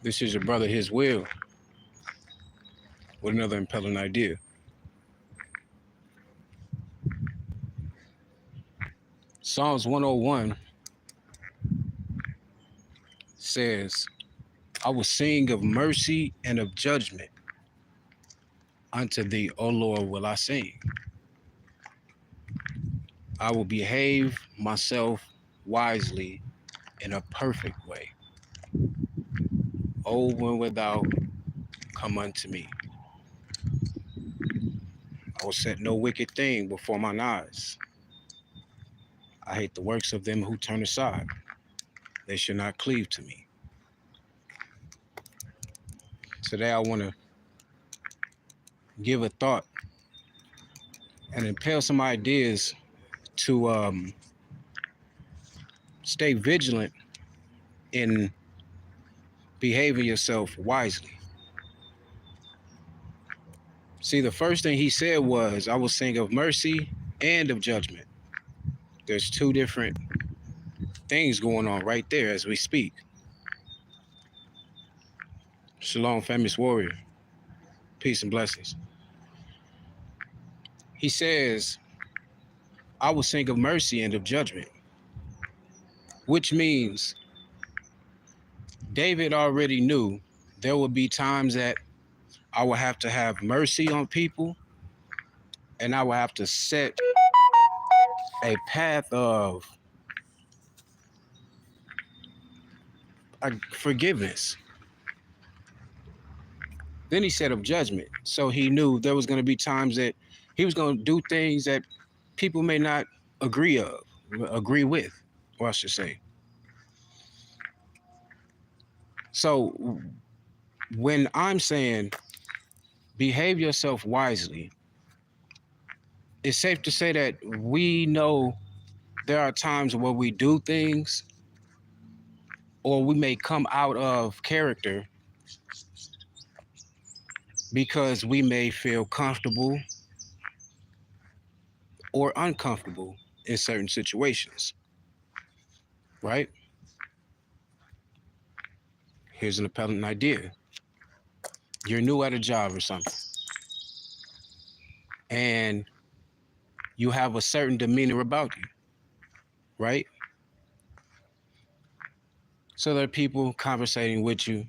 This is your brother, His Will, with another impelling idea. Psalms 101 says, I will sing of mercy and of judgment. Unto thee, O Lord, will I sing. I will behave myself wisely in a perfect way. Oh, when wilt thou come unto me? I will set no wicked thing before mine eyes. I hate the works of them who turn aside. They should not cleave to me. Today I want to give a thought and impel some ideas to stay vigilant in behaving yourself wisely. See, the first thing he said was, I will sing of mercy and of judgment. There's two different things going on right there as we speak. Shalom, famous warrior. Peace and blessings. He says, I will sing of mercy and of judgment, which means David already knew there would be times that I will have to have mercy on people, and I will have to set a path of forgiveness. Then he said of judgment. So he knew there was going to be times that he was going to do things that people may not agree with, or I should say. So when I'm saying behave yourself wisely, it's safe to say that we know there are times where we do things or we may come out of character because we may feel comfortable or uncomfortable in certain situations, right? Here's an appellant idea. You're new at a job or something, and you have a certain demeanor about you, right? So there are people conversating with you,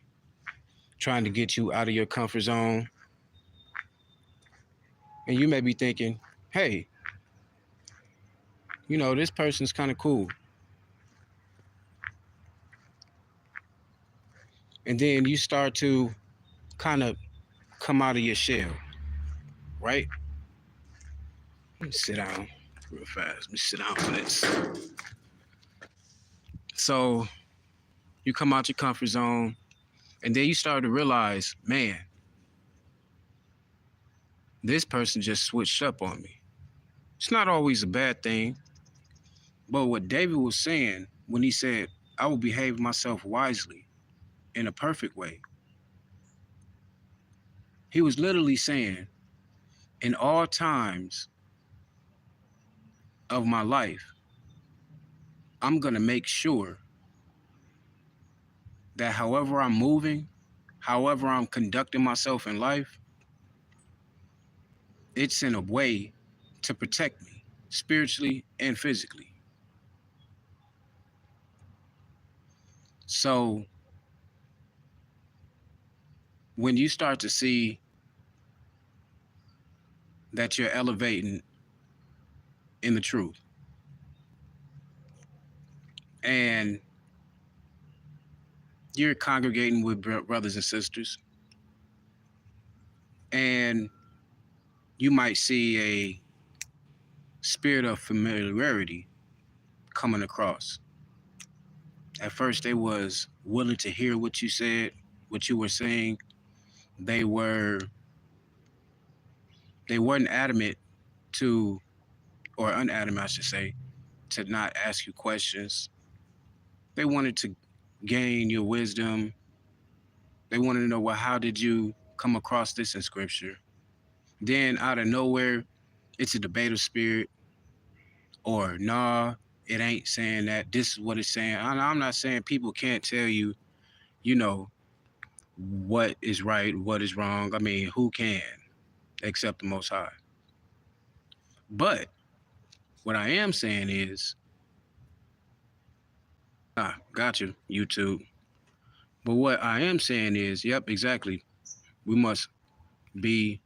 trying to get you out of your comfort zone. And you may be thinking, hey, this person's kind of cool. And then you start to kind of come out of your shell, right? Let me sit down real fast. Let me sit down for this. So you come out your comfort zone, and then you start to realize, man, this person just switched up on me. It's not always a bad thing. But what David was saying when he said, I will behave myself wisely in a perfect way, he was literally saying, in all times of my life, I'm going to make sure that however I'm moving, however I'm conducting myself in life, it's in a way to protect me spiritually and physically. So when you start to see that you're elevating in the truth and you're congregating with brothers and sisters, and you might see a spirit of familiarity coming across. At first, they was willing to hear what you said, what you were saying. They weren't adamant to, or unadamant, I should say, to not ask you questions. They wanted to gain your wisdom. They wanted to know, well, how did you come across this in scripture? Then out of nowhere, it's a debative spirit, or nah, it ain't saying that. This is what it's saying. I'm not saying people can't tell you, you know, what is right, what is wrong. I mean, who can except the Most High? But what I am saying is, got you, YouTube. But what I am saying is, yep, exactly. We must be,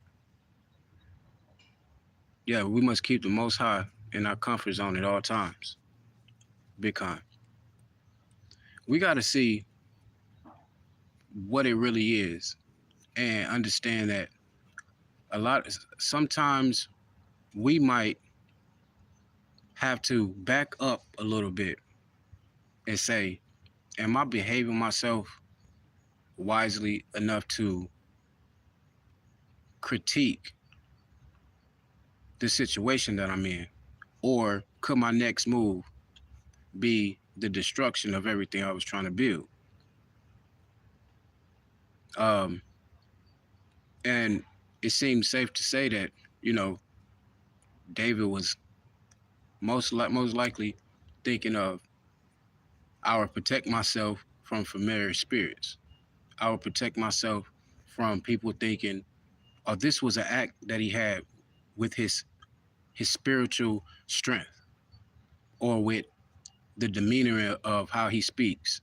yeah, we must keep the Most High in our comfort zone at all times. Big con. We got to see what it really is and understand that sometimes we might have to back up a little bit and say, am I behaving myself wisely enough to critique the situation that I'm in? Or could my next move be the destruction of everything I was trying to build? Um, and it seems safe to say that, you know, David was most likely thinking of, I will protect myself from familiar spirits. I will protect myself from people thinking, oh, this was an act that he had with his spiritual strength or with the demeanor of how he speaks.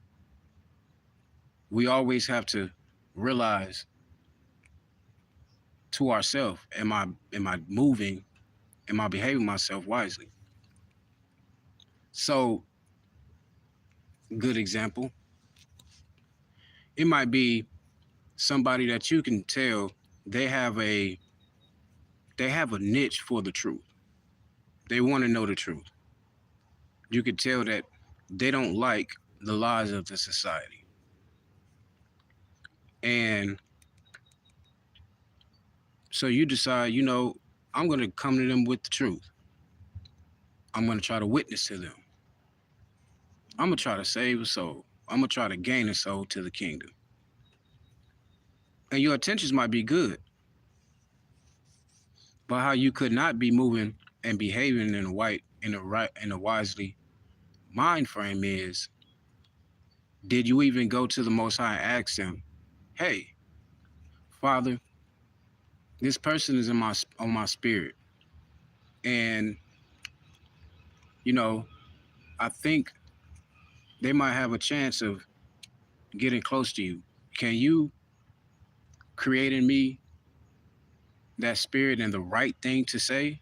We always have to realize to ourselves, am I moving, am I behaving myself wisely? So, good example, it might be somebody that you can tell they have a they have a niche for the truth. They want to know the truth. You could tell that they don't like the lies of the society. And so you decide, I'm going to come to them with the truth. I'm going to try to witness to them. I'm going to try to save a soul. I'm going to try to gain a soul to the kingdom. And your intentions might be good, but how you could not be moving and behaving in a wisely mind frame is, did you even go to the Most High and ask him, hey, Father, this person is on my spirit, and you know, I think they might have a chance of getting close to you. Can you create in me that spirit and the right thing to say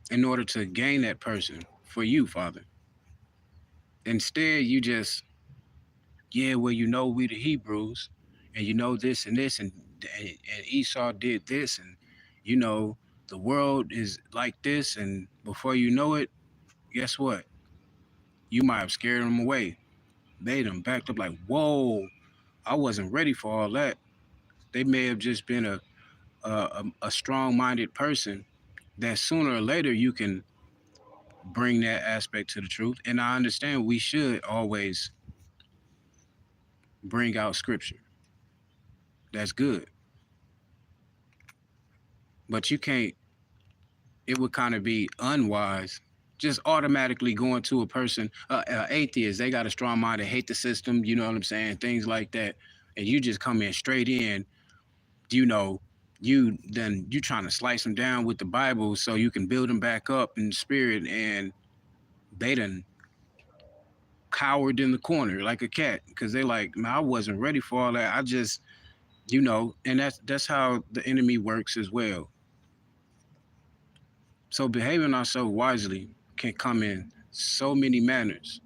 in order to gain that person for you, Father? Instead, you just, yeah, well, we the Hebrews, and this and this, and Esau did this, and you know, the world is like this, and before you know it, guess what? You might have scared them away. They done backed up like, whoa, I wasn't ready for all that. They may have just been a strong-minded person that sooner or later you can bring that aspect to the truth. And I understand we should always bring out scripture. That's good. But you can't, it would kind of be unwise just automatically going to a person, atheist, they got a strong mind, they hate the system, you know what I'm saying? Things like that. And you just come in straight in, you know, you trying to slice them down with the Bible so you can build them back up in the spirit, and they done cowered in the corner like a cat because they like, man, I wasn't ready for all that. I just, and that's how the enemy works as well. So behaving ourselves wisely can come in so many manners.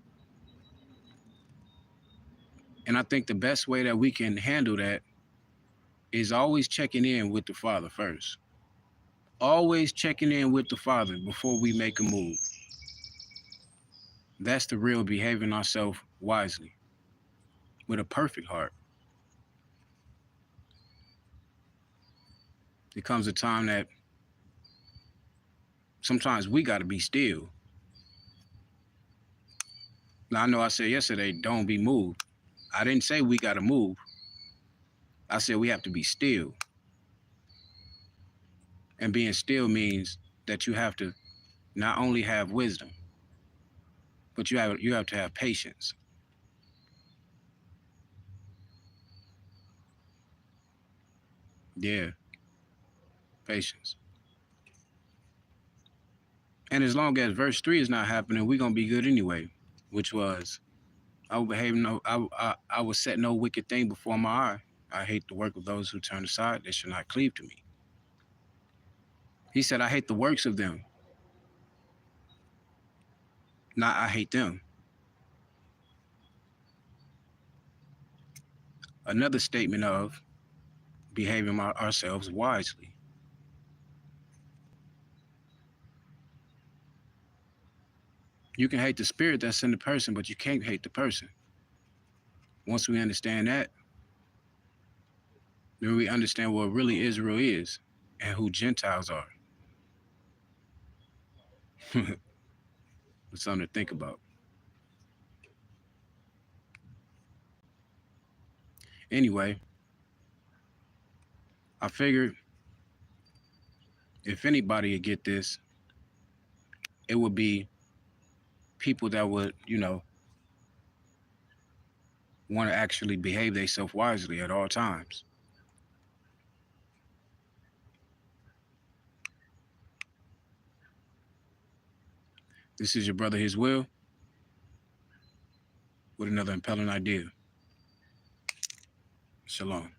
And I think the best way that we can handle that is always checking in with the Father first. Always checking in with the Father before we make a move. That's the real behaving ourselves wisely with a perfect heart. There comes a time that sometimes we got to be still. Now, I know I said yesterday, don't be moved. I didn't say we got to move. I said we have to be still. And being still means that you have to not only have wisdom, but you have to have patience. Yeah, patience. And as long as verse 3 is not happening, we're going to be good anyway, which was, I will behave I will set no wicked thing before my eye. I hate the work of those who turn aside. They shall not cleave to me. He said, I hate the works of them, not I hate them. Another statement of behaving ourselves wisely. You can hate the spirit that's in the person, but you can't hate the person. Once we understand that, then we understand what really Israel is and who Gentiles are. It's something to think about. Anyway, I figured if anybody would get this, it would be people that would, want to actually behave themselves wisely at all times. This is your brother, His Will, with another impelling idea. Shalom.